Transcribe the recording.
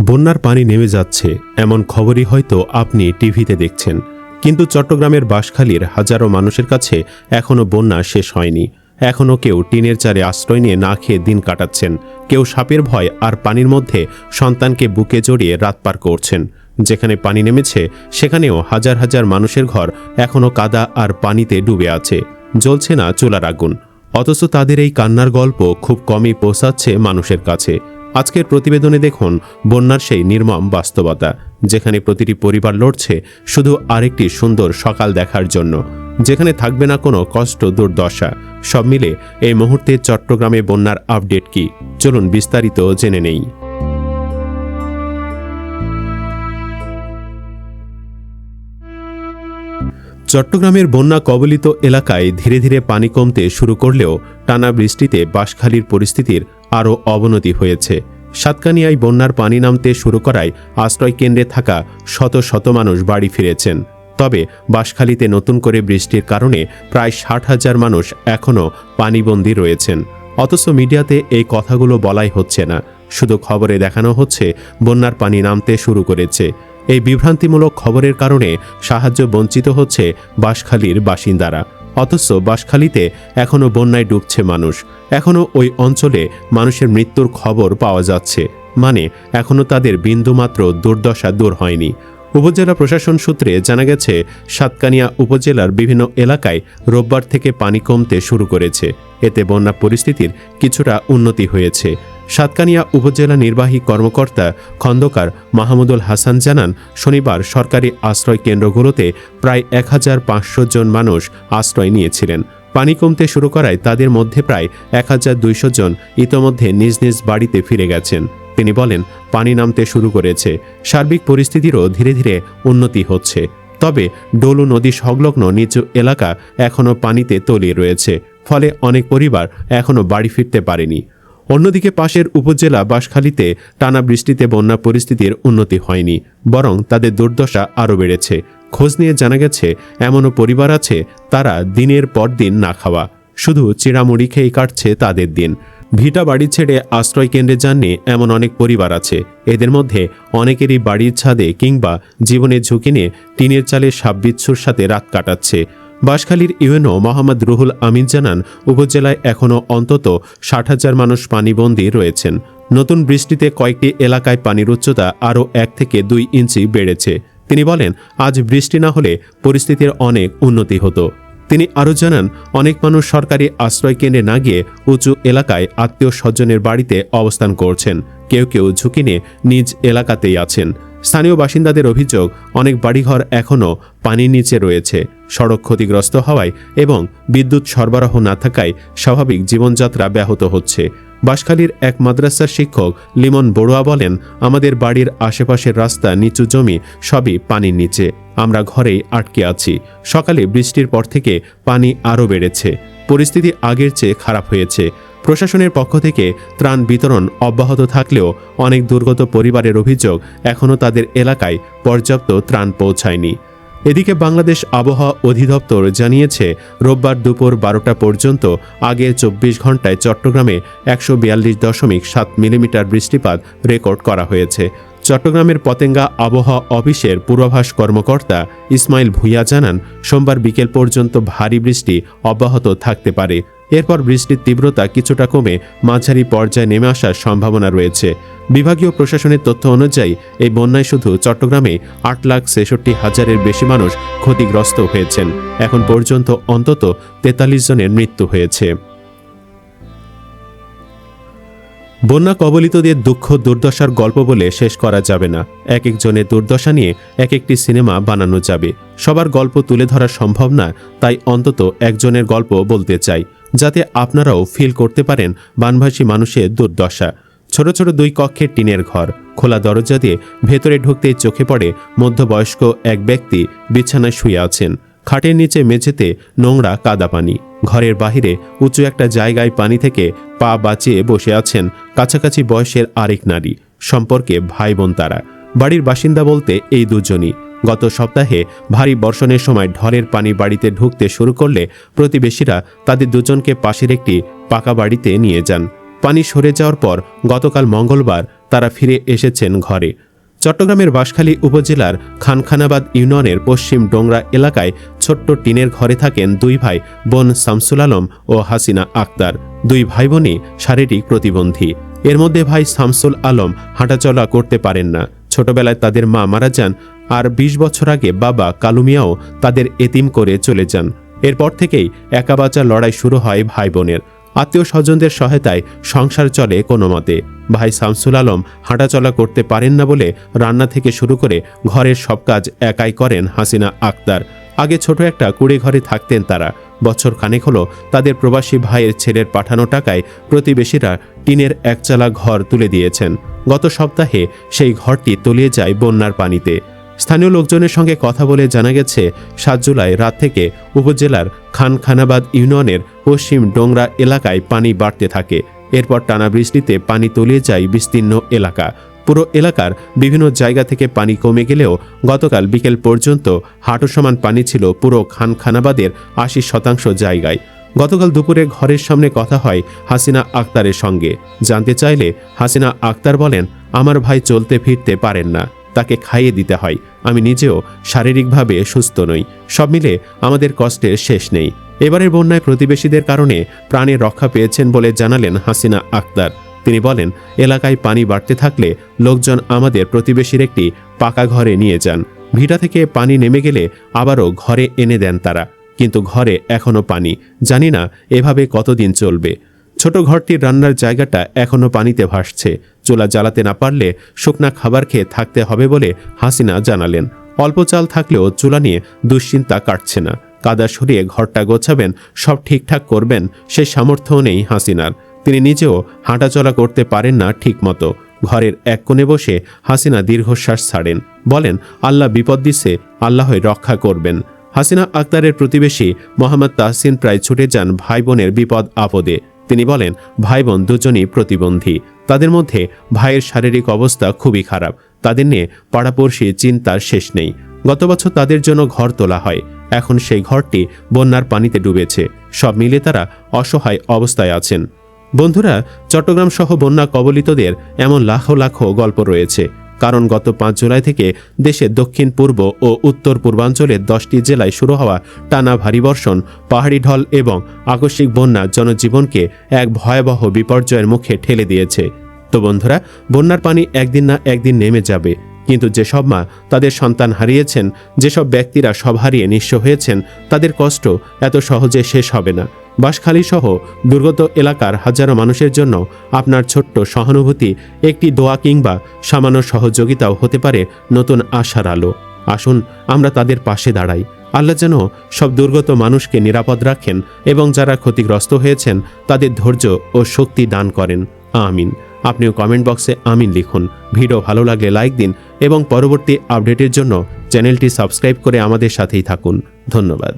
বন্যার পানি নেমে যাচ্ছে এমন খবরই হয়তো আপনি টিভিতে দেখছেন, কিন্তু চট্টগ্রামের বাঁশখালীর হাজারো মানুষের কাছে এখনও বন্যা শেষ হয়নি। এখনও কেউ টিনের চালে আশ্রয় নিয়ে না খেয়ে দিন কাটাচ্ছেন, কেউ সাপের ভয় আর পানির মধ্যে সন্তানকে বুকে জড়িয়ে রাত পার করছেন। যেখানে পানি নেমেছে সেখানেও হাজার হাজার মানুষের ঘর এখনও কাদা আর পানিতে ডুবে আছে, জ্বলছে না চুলার আগুন। অথচ তাদের এই কান্নার গল্প খুব কমই পৌঁছাচ্ছে মানুষের কাছে। আজকের প্রতিবেদনে দেখুন বন্যার সেই নির্মম বাস্তবতা, যেখানে প্রতিটি পরিবার লড়ছে শুধু আরেকটি সুন্দর সকাল দেখার জন্য, যেখানে থাকবে না কোনো কষ্ট দুর্দশা। সব মিলে এই মুহূর্তে চট্টগ্রামে বন্যার আপডেট কি, চলুন বিস্তারিত জেনে নেই। চট্টগ্রামের বন্যা কবলিত এলাকায় ধীরে ধীরে পানি কমতে শুরু করলেও টানা বৃষ্টিতে বাঁশখালীর পরিস্থিতির আরও অবনতি হয়েছে। সাতকানিয়ায় বন্যার পানি নামতে শুরু করায় আশ্রয়কেন্দ্রে থাকা শত শত মানুষ বাড়ি ফিরেছেন। তবে বাঁশখালীতে নতুন করে বৃষ্টির কারণে প্রায় ৬০,০০০ মানুষ এখনও পানিবন্দী রয়েছেন। অথচ মিডিয়াতে এই কথাগুলো বলাই হচ্ছে না, শুধু খবরে দেখানো হচ্ছে বন্যার পানি নামতে শুরু করেছে। এই বিভ্রান্তিমূলক খবরের কারণে সাহায্য বঞ্চিত হচ্ছে বাঁশখালীর বাসিন্দারা। অথচ বাঁশখালীতে এখনও বন্যায় ডুবছে মানুষ, এখনও ওই অঞ্চলে মানুষের মৃত্যুর খবর পাওয়া যাচ্ছে, মানে এখনও তাদের বিন্দুমাত্র দুর্দশা দূর হয়নি। উপজেলা প্রশাসন সূত্রে জানা গেছে, সাতকানিয়া উপজেলার বিভিন্ন এলাকায় রোববার থেকে পানি কমতে শুরু করেছে। এতে বন্যা পরিস্থিতির কিছুটা উন্নতি হয়েছে। সাতকানিয়া উপজেলা নির্বাহী কর্মকর্তা খন্দকার মাহমুদুল হাসান জানান, শনিবার সরকারি আশ্রয় কেন্দ্রগুলোতে প্রায় ১৫০০ জন মানুষ আশ্রয় নিয়েছিলেন। পানি কমতে শুরু করায় তাদের মধ্যে প্রায় ১২০০ জন ইতোমধ্যে নিজ নিজ বাড়িতে ফিরে গেছেন। তিনি বলেন, পানি নামতে শুরু করেছে, সার্বিক পরিস্থিতিরও ধীরে ধীরে উন্নতি হচ্ছে। তবে ডলু নদী সংলগ্ন নিচু এলাকা এখনও পানিতে তলিয়ে রয়েছে, ফলে অনেক পরিবার এখনও বাড়ি ফিরতে পারেনি। অন্যদিকে পাশের উপজেলা বাঁশখালীতে টানা বৃষ্টিতে বন্যা পরিস্থিতির উন্নতি হয়নি, বরং তাদের দুর্দশা আরও বেড়েছে। খোঁজ নিয়ে জানা গেছে, এমনও পরিবার আছে তারা দিনের পর দিন না খাওয়া, শুধু চিড়ামুড়ি খেয়ে কাটছে তাদের দিন। ভিটা বাড়ি ছেড়ে আশ্রয় কেন্দ্রে যাননি এমন অনেক পরিবার আছে। এদের মধ্যে অনেকেরই বাড়ির ছাদে কিংবা জীবনের ঝুঁকি নিয়ে টিনের চালে সাপবিচ্ছুর সাথে রাত কাটাচ্ছে। বাঁশখালীর ইউএনও মোহাম্মদ রুহুল আমিন জানান, উপজেলায় এখনও অন্তত ৬০,০০০ মানুষ পানিবন্দী রয়েছেন। নতুন বৃষ্টিতে কয়েকটি এলাকায় পানির উচ্চতা আরও ১ থেকে ২ ইঞ্চি বেড়েছে। তিনি বলেন, আজ বৃষ্টি না হলে পরিস্থিতির অনেক উন্নতি হতো। তিনি আরও জানান, অনেক মানুষ সরকারি আশ্রয় কেন্দ্রে না গিয়ে উঁচু এলাকায় আত্মীয় স্বজনের বাড়িতে অবস্থান করছেন। কেউ কেউ ঝুঁকি নিয়ে নিজ এলাকাতেই আছেন। স্থানীয় বাসিন্দাদের অভিযোগ, অনেক বাড়িঘর এখনও পানির নিচে রয়েছে। সড়ক ক্ষতিগ্রস্ত হওয়ায় এবং বিদ্যুৎ সরবরাহ না থাকায় স্বাভাবিক জীবনযাত্রা ব্যাহত হচ্ছে। বাঁশখালীর এক মাদ্রাসার শিক্ষক লিমন বড়ুয়া বলেন, আমাদের বাড়ির আশেপাশের রাস্তা, নিচু জমি সবই পানির নিচে, আমরা ঘরেই আটকে আছি। সকালে বৃষ্টির পর থেকে পানি আরও বেড়েছে, পরিস্থিতি আগের চেয়ে খারাপ হয়েছে। প্রশাসনের পক্ষ থেকে ত্রাণ বিতরণ অব্যাহত থাকলেও অনেক দুর্গত পরিবারের অভিযোগ, এখনও তাদের এলাকায় পর্যাপ্ত ত্রাণ পৌঁছায়নি। এদিকে বাংলাদেশ আবহাওয়া অধিদপ্তর জানিয়েছে, রোববার দুপুর ১২টা পর্যন্ত আগের ২৪ ঘন্টায় চট্টগ্রামে ১৪২.৭ মিলিমিটার বৃষ্টিপাত রেকর্ড করা হয়েছে। চট্টগ্রামের পতেঙ্গা আবহাওয়া অফিসের পূর্বাভাস কর্মকর্তা ইসমাইল ভুইয়া জানান, সোমবার বিকেল পর্যন্ত ভারী বৃষ্টি অব্যাহত থাকতে পারে। এরপর বৃষ্টির তীব্রতা কিছুটা কমে মাঝারি পর্যায়ে নেমে আসার সম্ভাবনা রয়েছে। বিভাগীয় প্রশাসনের তথ্য অনুযায়ী এই বন্যায় শুধু চট্টগ্রামে ৮,৬৬,০০০-এর বেশি মানুষ ক্ষতিগ্রস্ত হয়েছেন। এখন পর্যন্ত অন্তত ৪৩ জনের মৃত্যু হয়েছে। বন্যা কবলিতদের দুঃখ দুর্দশার গল্প বলে শেষ করা যাবে না। এক একজনের দুর্দশা নিয়ে এক একটি সিনেমা বানানো যাবে। সবার গল্প তুলে ধরা সম্ভব না, তাই অন্তত একজনের গল্প বলতে চাই, যাতে আপনারাও ফিল করতে পারেন বানভাসী মানুষের দুর্দশা। ছোট ছোট ২ কক্ষের টিনের ঘর, খোলা দরজা দিয়ে ভেতরে ঢুকতেই চোখে পড়ে মধ্যবয়স্ক এক ব্যক্তি বিছানায় শুয়ে আছেন। খাটের নিচে মেঝেতে নোংরা কাদা পানি। ঘরের বাহিরে উঁচু একটা জায়গায় পানি থেকে পা বাঁচিয়ে বসে আছেন কাছাকাছি বয়সের আরেক নারী, সম্পর্কে ভাই বোন তারা। বাড়ির বাসিন্দা বলতে এই দুজনই। গত সপ্তাহে ভারী বর্ষণের সময় ঢলের পানি বাড়িতে ঢুকতে শুরু করলে প্রতিবেশীরা তাদের দুজনকে পাশের একটি পাকা বাড়িতে নিয়ে যান। পানি সরে যাওয়ার পর গতকাল মঙ্গলবার তারা ফিরে এসেছেন ঘরে। চট্টগ্রামের বাঁশখালী উপজেলার খানখানাবাদ ইউনিয়নের পশ্চিম ডোংরা এলাকায় ছোট্ট টিনের ঘরে থাকেন দুই ভাই বোন শামসুল আলম ও হাসিনা আক্তার। দুই ভাই বোনই শারীরিক প্রতিবন্ধী। এর মধ্যে ভাই শামসুল আলম হাঁটাচলা করতে পারেন না। ছোটবেলায় তাদের মা মারা যান, আর ২০ বছর আগে বাবা কালু মিয়াও তাদের এতিম করে চলে যান। এরপর থেকেই একা বাঁচা লড়াই শুরু হয় ভাই বোনের। আত্মীয় স্বজনদের সহায়তায় সংসার চলে কোনো মতে। ভাই শামসুল আলম হাঁটাচলা করতে পারেন না বলে রান্না থেকে শুরু করে ঘরের সব কাজ একাই করেন হাসিনা আক্তার। আগে ছোট একটা কুড়ে ঘরে থাকতেন তারা। বছর খানেক হলো তাদের প্রবাসী ভাইয়ের ছেলের পাঠানো টাকায় প্রতিবেশীরা টিনের একচালা ঘর তুলে দিয়েছেন। গত সপ্তাহে সেই ঘরটি তলিয়ে যায় বন্যার পানিতে। স্থানীয় লোকজনের সঙ্গে কথা বলে জানা গেছে ৭ জুলাই রাত থেকে উপজেলার খানখানাবাদ ইউনিয়নের পশ্চিম ডোংরা এলাকায় পানি বাড়তে থাকে। এরপর টানা বৃষ্টিতে পানি তলিয়ে যায় বিস্তীর্ণ এলাকা। পুরো এলাকার বিভিন্ন জায়গা থেকে পানি কমে গেলেও গতকাল বিকেল পর্যন্ত হাঁটু সমান পানি ছিল পুরো খানখানাবাদের ৮০% জায়গায়। গতকাল দুপুরে ঘরের সামনে কথা হয় হাসিনা আক্তারের সঙ্গে। জানতে চাইলে হাসিনা আক্তার বলেন, আমার ভাই চলতে ফিরতে পারেন না, তাকে খাইয়ে দিতে হয়। আমি নিজেও শারীরিকভাবে সুস্থ নই। সব মিলে আমাদের কষ্টের শেষ নেই। এবারের বন্যায় প্রতিবেশীদের কারণে প্রাণে রক্ষা পেয়েছেন বলে জানালেন হাসিনা আক্তার। তিনি বলেন, এলাকায় পানি বাড়তে থাকলে লোকজন আমাদের প্রতিবেশীর একটি পাকা ঘরে নিয়ে যান। ভিটা থেকে পানি নেমে গেলে আবারও ঘরে এনে দেন তারা, কিন্তু ঘরে এখনও পানি। জানি না এভাবে কতদিন চলবে। ছোট ঘরটির রান্নার জায়গাটা এখনও পানিতে ভাসছে। চুলা জ্বালাতে না পারলে শুকনা খাবার খেয়ে থাকতে হবে বলে হাসিনা জানালেন। অল্প চাল থাকলেও চুলা নিয়ে দুশ্চিন্তা কাটছে না। কাদা সরিয়ে ঘরটা গোছাবেন, সব ঠিকঠাক করবেন, সে সামর্থ্যও নেই হাসিনার। তিনি নিজেও হাঁটাচলা করতে পারেন না ঠিক মতো। ঘরের এক কোণে বসে হাসিনা দীর্ঘশ্বাস ছাড়েন, বলেন, আল্লাহ বিপদ দিছে, আল্লাহই রক্ষা করবেন। হাসিনা আক্তারের প্রতিবেশী মোহাম্মদ তাহসিন প্রায় ছুটে যান ভাই বোনের বিপদ আপদে। তিনি বলেন, ভাই বোন দুজনই প্রতিবন্ধী। তাদের মধ্যে ভাইয়ের শারীরিক অবস্থা খুবই খারাপ। তাদের নিয়ে পাড়াপড়শি চিন্তার শেষ নেই। গত বছর তাদের জন্য ঘর তোলা হয়, এখন সেই ঘরটি বন্যার পানিতে ডুবেছে। সব মিলে তারা অসহায় অবস্থায় আছেন। বন্ধুরা, চট্টগ্রাম সহ বন্যা কবলিতদের এমন লাখো লাখো গল্প রয়েছে। কারণ গত ৫ জুলাই থেকে দেশের দক্ষিণ পূর্ব ও উত্তর পূর্বাঞ্চলের 10টি জেলায় শুরু হওয়া টানা ভারী বর্ষণ, পাহাড়ি ঢল এবং আকস্মিক বন্যা জনজীবনকে এক ভয়াবহ বিপর্যয়ের মুখে ঠেলে দিয়েছে। তো বন্ধুরা, বন্যার পানি একদিন না একদিন নেমে যাবে, কিন্তু যেসব মা তাদের সন্তান হারিয়েছেন, যেসব ব্যক্তিরা সব হারিয়ে নিঃস্ব হয়েছেন, তাদের কষ্ট এত সহজে শেষ হবে না। বাঁশখালী সহ দুর্গত এলাকার হাজারো মানুষের জন্য আপনার ছোট্ট সহানুভূতি, একটি দোয়া কিংবা সামান্য সহযোগিতাও হতে পারে নতুন আশার আলো। আসুন আমরা তাদের পাশে দাঁড়াই। আল্লাহ যেন সব দুর্গত মানুষকে নিরাপদ রাখেন এবং যারা ক্ষতিগ্রস্ত হয়েছেন তাদের ধৈর্য ও শক্তি দান করেন। আমিন। আপনিও কমেন্ট বক্সে আমিন লিখুন। ভিডিও ভালো লাগলে লাইক দিন এবং পরবর্তী আপডেটের জন্য চ্যানেলটি সাবস্ক্রাইব করে আমাদের সাথেই থাকুন। ধন্যবাদ।